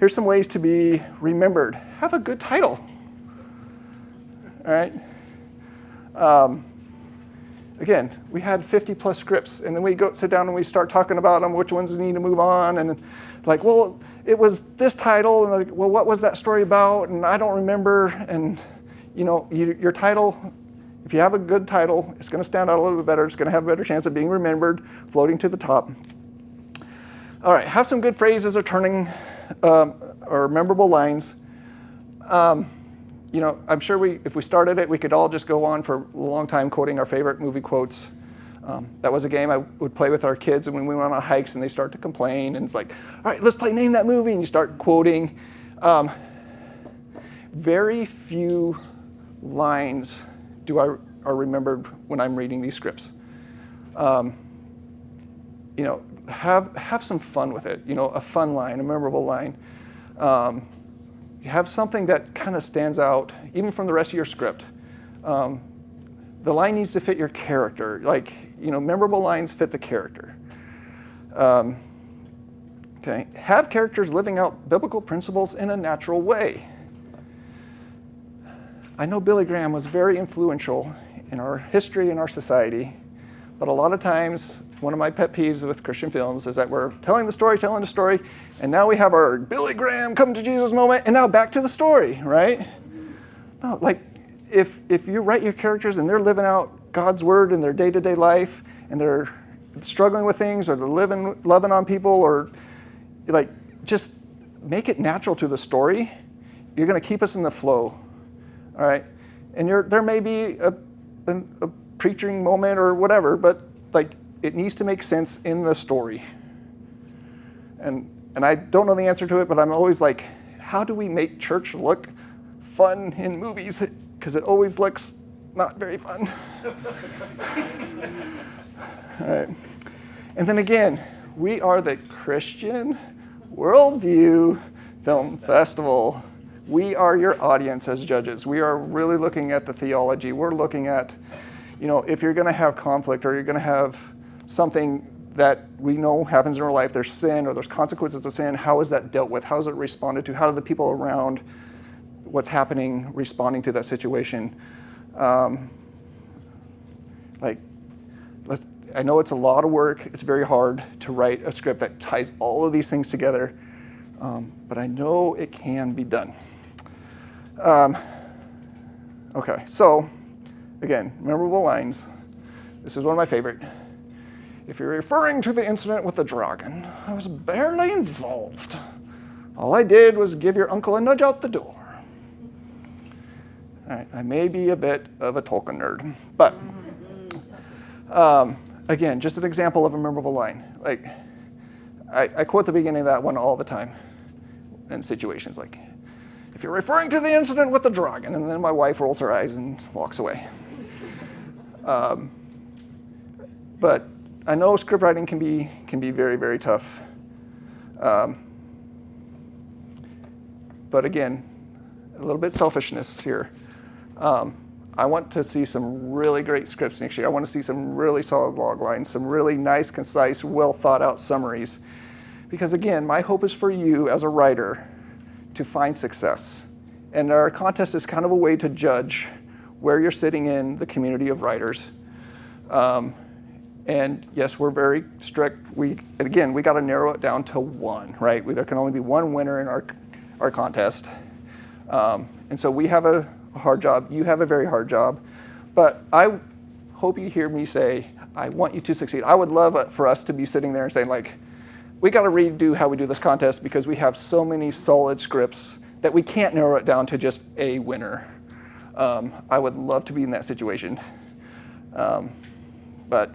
here's some ways to be remembered. Have a good title. All right. Again, we had 50 plus scripts, and then we go sit down and we start talking about them, which ones we need to move on, and like, well, it was this title, and like, well, what was that story about? And I don't remember. And your title, if you have a good title, it's going to stand out a little bit better. It's going to have a better chance of being remembered, floating to the top. All right, have some good phrases or turning or memorable lines. I'm sure if we started it, we could all just go on for a long time quoting our favorite movie quotes. That was a game I would play with our kids, and when we went on hikes and they start to complain, and it's like, all right, let's play Name That Movie, and you start quoting. Very few lines are remembered when I'm reading these scripts. Have some fun with it. A fun line, a memorable line. You have something that kind of stands out, even from the rest of your script. The line needs to fit your character. Memorable lines fit the character. Okay. Have characters living out biblical principles in a natural way. I know Billy Graham was very influential in our history and our society, but a lot of times, one of my pet peeves with Christian films is that we're telling the story, and now we have our Billy Graham come to Jesus moment, and now back to the story, right? No, if you write your characters and they're living out God's word in their day-to-day life, and they're struggling with things, or they're loving on people, or just make it natural to the story, you're going to keep us in the flow, all right? And there may be a preaching moment or whatever, but it needs to make sense in the story. And I don't know the answer to it, but I'm always like, how do we make church look fun in movies? Because it always looks not very fun. All right. And then again, we are the Christian Worldview Film Festival. We are your audience as judges. We are really looking at the theology. We're looking at, if you're going to have conflict or you're going to have something that we know happens in our life, there's sin or there's consequences of sin, how is that dealt with? How is it responded to? How do the people around what's happening responding to that situation? I know it's a lot of work. It's very hard to write a script that ties all of these things together, but I know it can be done. Okay, so again, memorable lines. This is one of my favorite. If you're referring to the incident with the dragon, I was barely involved. All I did was give your uncle a nudge out the door. All right, I may be a bit of a Tolkien nerd, but again, just an example of a memorable line. I quote the beginning of that one all the time in situations like, if you're referring to the incident with the dragon, and then my wife rolls her eyes and walks away. But I know script writing can be very, very tough. But again, a little bit selfishness here. I want to see some really great scripts next year. I want to see some really solid log lines, some really nice, concise, well thought out summaries. Because again, my hope is for you as a writer to find success. And our contest is kind of a way to judge where you're sitting in the community of writers. And yes, we're very strict. We got to narrow it down to one, right? There can only be one winner in our contest. And so we have a hard job. You have a very hard job. But I hope you hear me say, I want you to succeed. I would love it for us to be sitting there and saying, we got to redo how we do this contest because we have so many solid scripts that we can't narrow it down to just a winner. I would love to be in that situation. But